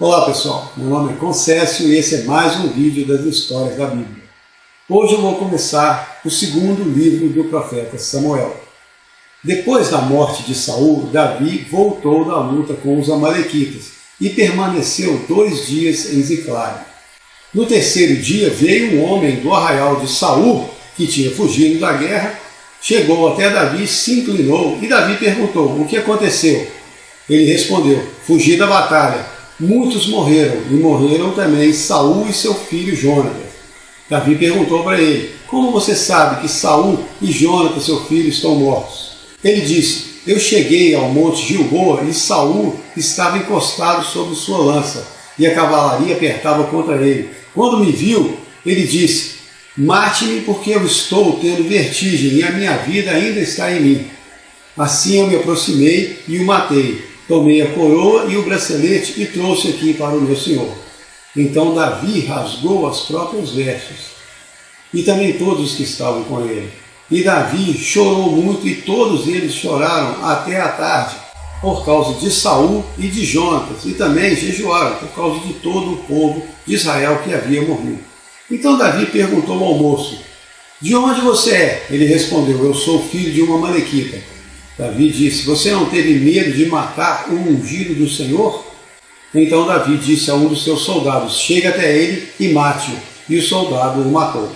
Olá pessoal, meu nome é Concécio e esse é mais um vídeo das histórias da Bíblia. Hoje eu vou começar o segundo livro do profeta Samuel. Depois da morte de Saul, Davi voltou da luta com os amalequitas e permaneceu 2 dias em Ziclague. No terceiro dia veio um homem do arraial de Saul, que tinha fugido da guerra, chegou até Davi, se inclinou e Davi perguntou: o que aconteceu? Ele respondeu: fugi da batalha. Muitos morreram, e morreram também Saul e seu filho Jonatas. Davi perguntou para ele: como você sabe que Saul e Jonatas, seu filho, estão mortos? Ele disse: eu cheguei ao monte Gilboa e Saul estava encostado sobre sua lança, e a cavalaria apertava contra ele. Quando me viu, ele disse: mate-me, porque eu estou tendo vertigem e a minha vida ainda está em mim. Assim eu me aproximei e o matei. Tomei a coroa e o bracelete e trouxe aqui para o meu senhor. Então Davi rasgou as próprias vestes, e também todos que estavam com ele. E Davi chorou muito, e todos eles choraram até a tarde, por causa de Saul e de Jonatas, e também jejuaram por causa de todo o povo de Israel que havia morrido. Então Davi perguntou ao moço: de onde você é? Ele respondeu: eu sou filho de uma amalequita. Davi disse: você não teve medo de matar o ungido do Senhor? Então Davi disse a um dos seus soldados: chega até ele e mate-o. E o soldado o matou.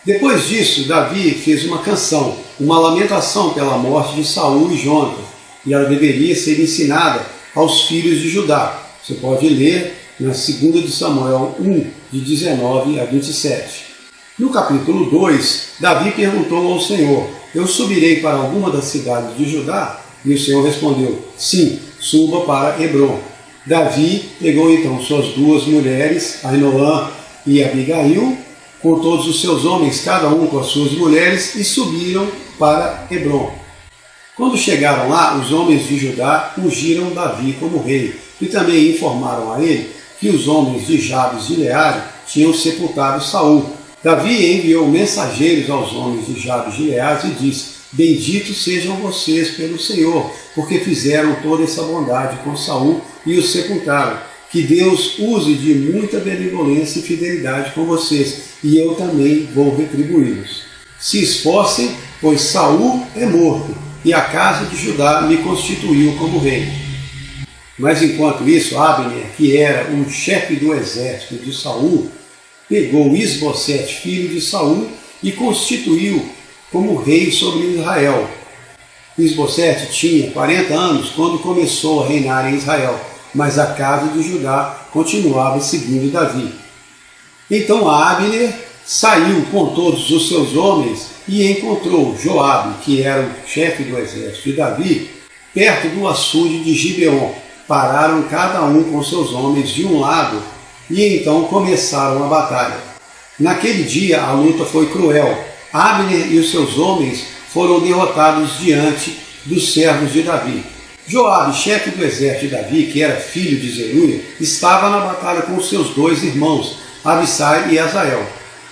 Depois disso, Davi fez uma canção, uma lamentação pela morte de Saul e Jonatas, e ela deveria ser ensinada aos filhos de Judá. Você pode ler na 2 de Samuel 1, de 19 a 27. No capítulo 2, Davi perguntou ao Senhor: eu subirei para alguma das cidades de Judá? E o Senhor respondeu: sim, suba para Hebrom. Davi pegou então suas 2 mulheres, Ainoã e Abigail, com todos os seus homens, cada um com as suas mulheres, e subiram para Hebrom. Quando chegaram lá, os homens de Judá ungiram Davi como rei, e também informaram a ele que os homens de Jabes de Gileade tinham sepultado Saul. Davi enviou mensageiros aos homens de Jabes de Gileade e disse: benditos sejam vocês pelo Senhor, porque fizeram toda essa bondade com Saul e o sepultaram. Que Deus use de muita benevolência e fidelidade com vocês, e eu também vou retribuí-los. Se esforcem, pois Saul é morto, e a casa de Judá me constituiu como rei. Mas enquanto isso, Abner, que era um chefe do exército de Saul, pegou Isbosete, filho de Saul, e constituiu como rei sobre Israel. Isbosete tinha 40 anos quando começou a reinar em Israel, mas a casa de Judá continuava seguindo Davi. Então Abner saiu com todos os seus homens e encontrou Joabe, que era o chefe do exército de Davi, perto do açude de Gibeon. Pararam cada um com seus homens de um lado, e então começaram a batalha. Naquele dia a luta foi cruel. Abner e os seus homens foram derrotados diante dos servos de Davi. Joabe, chefe do exército de Davi, que era filho de Zeruia, estava na batalha com seus 2 irmãos, Abissai e Azael.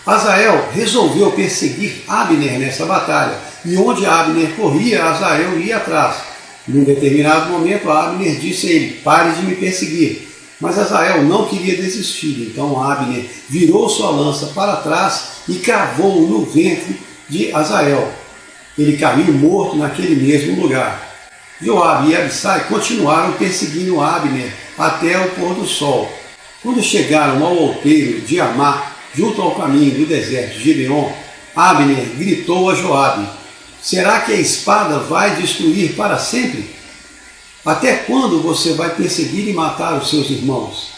Azael resolveu perseguir Abner nessa batalha, e onde Abner corria, Azael ia atrás. Num determinado momento, Abner disse a ele: pare de me perseguir. Mas Azael não queria desistir, então Abner virou sua lança para trás e cravou no ventre de Azael. Ele caiu morto naquele mesmo lugar. Joabe e Abissai continuaram perseguindo Abner até o pôr do sol. Quando chegaram ao outeiro de Amá, junto ao caminho do deserto de Gibeon, Abner gritou a Joabe: será que a espada vai destruir para sempre? Até quando você vai perseguir e matar os seus irmãos?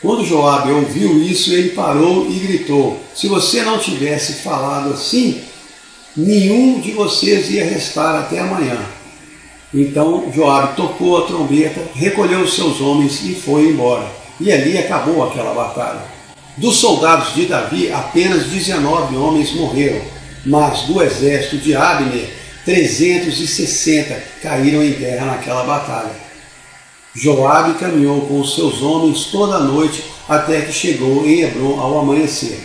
Quando Joabe ouviu isso, ele parou e gritou: se você não tivesse falado assim, nenhum de vocês ia restar até amanhã. Então Joabe tocou a trombeta, recolheu os seus homens e foi embora. E ali acabou aquela batalha. Dos soldados de Davi, apenas 19 homens morreram, mas do exército de Abner, 360 caíram em guerra naquela batalha. Joabe caminhou com os seus homens toda a noite até que chegou em Hebrom ao amanhecer.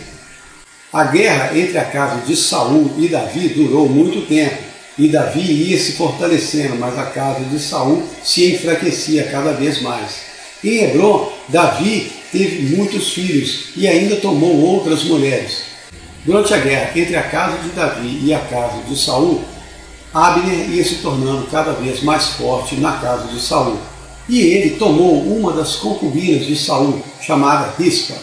A guerra entre a casa de Saul e Davi durou muito tempo, e Davi ia se fortalecendo, mas a casa de Saul se enfraquecia cada vez mais. Em Hebrom, Davi teve muitos filhos e ainda tomou outras mulheres. Durante a guerra entre a casa de Davi e a casa de Saul, Abner ia se tornando cada vez mais forte na casa de Saul. E ele tomou uma das concubinas de Saul, chamada Rispa.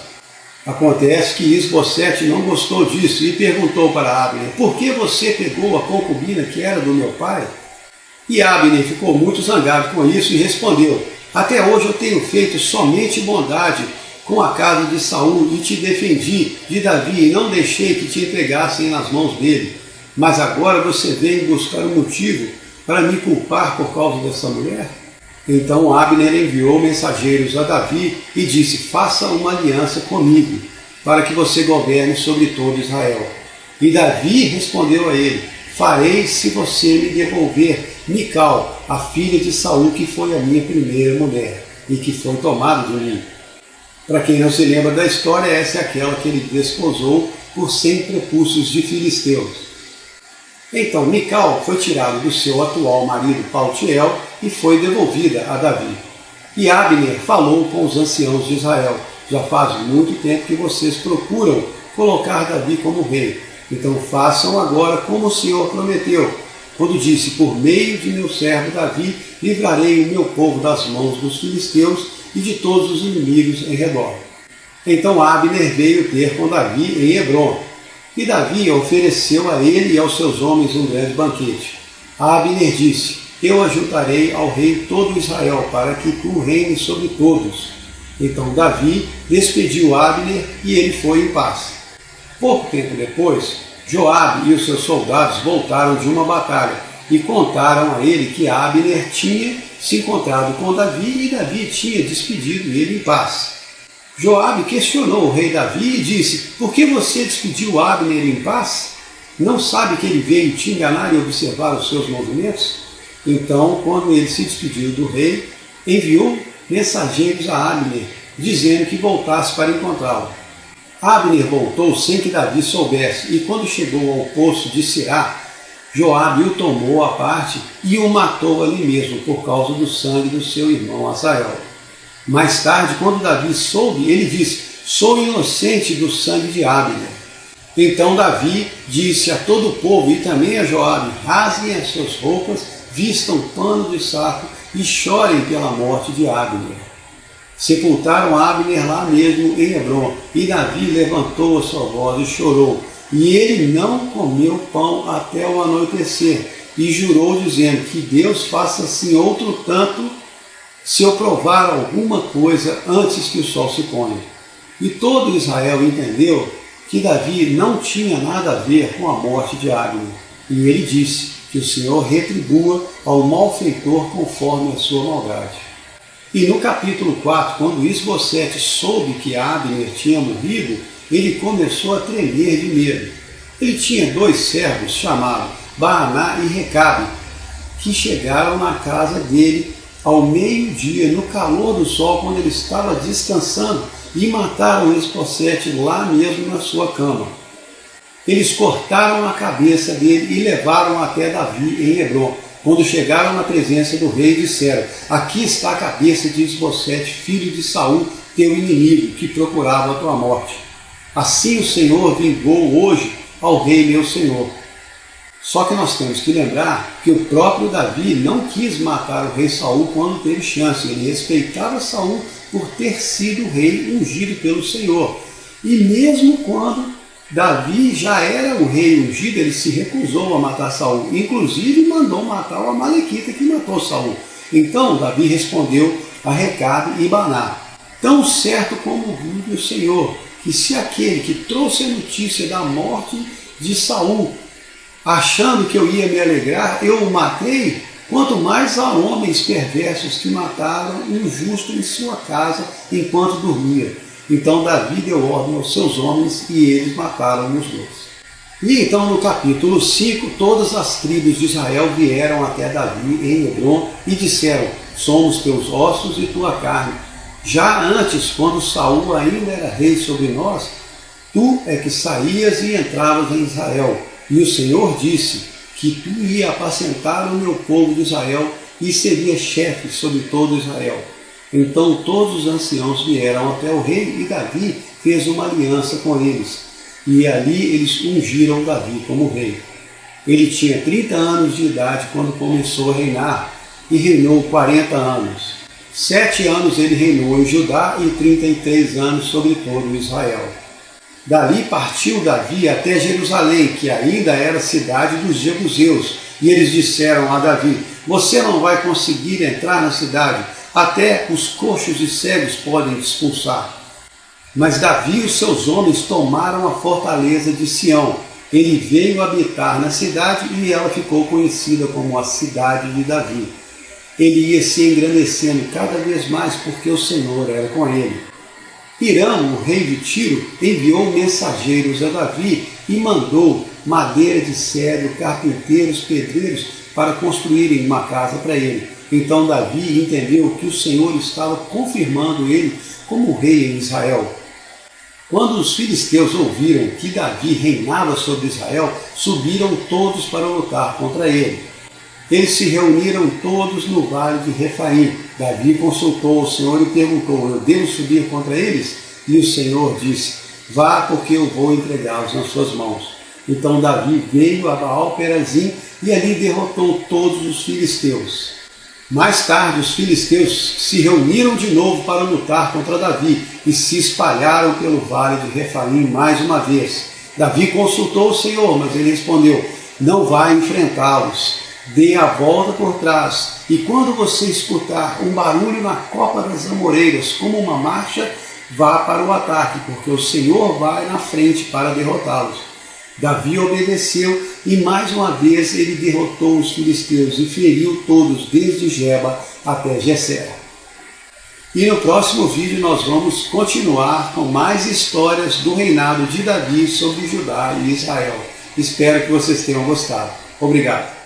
Acontece que Isbosete não gostou disso e perguntou para Abner: por que você pegou a concubina que era do meu pai? E Abner ficou muito zangado com isso e respondeu: até hoje eu tenho feito somente bondade com a casa de Saul e te defendi de Davi e não deixei que te entregassem nas mãos dele. Mas agora você vem buscar um motivo para me culpar por causa dessa mulher? Então Abner enviou mensageiros a Davi e disse: faça uma aliança comigo, para que você governe sobre todo Israel. E Davi respondeu a ele: farei se você me devolver Mical, a filha de Saul, que foi a minha primeira mulher e que foi tomada de mim. Para quem não se lembra da história, essa é aquela que ele desposou por 100 prepúcios de filisteus. Então Mical foi tirada do seu atual marido Paltiel e foi devolvida a Davi. E Abner falou com os anciãos de Israel: já faz muito tempo que vocês procuram colocar Davi como rei. Então façam agora como o Senhor prometeu, quando disse: por meio de meu servo Davi livrarei o meu povo das mãos dos filisteus e de todos os inimigos em redor. Então Abner veio ter com Davi em Hebrom. E Davi ofereceu a ele e aos seus homens um grande banquete. Abner disse: eu ajuntarei ao rei todo Israel, para que tu reines sobre todos. Então Davi despediu Abner e ele foi em paz. Pouco tempo depois, Joabe e os seus soldados voltaram de uma batalha e contaram a ele que Abner tinha se encontrado com Davi e Davi tinha despedido ele em paz. Joabe questionou o rei Davi e disse: por que você despediu Abner em paz? Não sabe que ele veio te enganar e observar os seus movimentos? Então, quando ele se despediu do rei, enviou mensageiros a Abner, dizendo que voltasse para encontrá-lo. Abner voltou sem que Davi soubesse, e quando chegou ao poço de Sirá, Joabe o tomou à parte e o matou ali mesmo, por causa do sangue do seu irmão Asael. Mais tarde, quando Davi soube, ele disse: sou inocente do sangue de Abner. Então Davi disse a todo o povo e também a Joabe: rasguem as suas roupas, vistam pano de saco e chorem pela morte de Abner. Sepultaram Abner lá mesmo em Hebrom, e Davi levantou a sua voz e chorou. E ele não comeu pão até o anoitecer, e jurou dizendo: que Deus faça assim outro tanto, se eu provar alguma coisa antes que o sol se ponha. E todo Israel entendeu que Davi não tinha nada a ver com a morte de Abner. E ele disse: que o Senhor retribua ao malfeitor conforme a sua maldade. E no capítulo 4, quando Isbosete soube que Abner tinha morrido, ele começou a tremer de medo. Ele tinha 2 servos chamados Baaná e Recabe, que chegaram na casa dele ao meio-dia, no calor do sol, quando ele estava descansando, e mataram Isbosete lá mesmo na sua cama. Eles cortaram a cabeça dele e levaram até Davi em Hebrom. Quando chegaram na presença do rei, disseram: aqui está a cabeça de Isbosete, filho de Saul, teu inimigo, que procurava a tua morte. Assim o Senhor vingou hoje ao rei meu senhor. Só que nós temos que lembrar que o próprio Davi não quis matar o rei Saul quando teve chance. Ele respeitava Saul por ter sido o rei ungido pelo Senhor. E mesmo quando Davi já era o rei ungido, ele se recusou a matar Saul. Inclusive mandou matar o amalequita que matou Saul. Então Davi respondeu a Recabe e Baaná: tão certo como vive o Senhor, que se aquele que trouxe a notícia da morte de Saul, achando que eu ia me alegrar, eu o matei, quanto mais há homens perversos que mataram um justo em sua casa enquanto dormia. Então Davi deu ordem aos seus homens e eles mataram os 2. E então no capítulo 5, todas as tribos de Israel vieram até Davi em Hebrom e disseram: somos teus ossos e tua carne. Já antes, quando Saul ainda era rei sobre nós, tu é que saías e entravas em Israel. E o Senhor disse que tu ia apacentar o meu povo de Israel e seria chefe sobre todo Israel. Então todos os anciãos vieram até o rei e Davi fez uma aliança com eles. E ali eles ungiram Davi como rei. Ele tinha 30 anos de idade quando começou a reinar e reinou 40 anos. 7 anos ele reinou em Judá e 33 anos sobre todo Israel. Dali partiu Davi até Jerusalém, que ainda era cidade dos jebuseus, e eles disseram a Davi: você não vai conseguir entrar na cidade, até os coxos e cegos podem te expulsar. Mas Davi e os seus homens tomaram a fortaleza de Sião. Ele veio habitar na cidade e ela ficou conhecida como a cidade de Davi. Ele ia se engrandecendo cada vez mais porque o Senhor era com ele. Hiram, o rei de Tiro, enviou mensageiros a Davi e mandou madeira de cedro, carpinteiros, pedreiros para construírem uma casa para ele. Então Davi entendeu que o Senhor estava confirmando ele como rei em Israel. Quando os filisteus ouviram que Davi reinava sobre Israel, subiram todos para lutar contra ele. Eles se reuniram todos no vale de Refaim. Davi consultou o Senhor e perguntou: eu devo subir contra eles? E o Senhor disse: vá, porque eu vou entregá-los nas suas mãos. Então Davi veio a Baal-Perazim e ali derrotou todos os filisteus. Mais tarde, os filisteus se reuniram de novo para lutar contra Davi e se espalharam pelo vale de Refaim mais uma vez. Davi consultou o Senhor, mas ele respondeu: não vá enfrentá-los. Dê a volta por trás, e quando você escutar um barulho na copa das amoreiras, como uma marcha, vá para o ataque, porque o Senhor vai na frente para derrotá-los. Davi obedeceu e mais uma vez ele derrotou os filisteus e feriu todos, desde Geba até Gesser. E no próximo vídeo nós vamos continuar com mais histórias do reinado de Davi sobre Judá e Israel. Espero que vocês tenham gostado. Obrigado.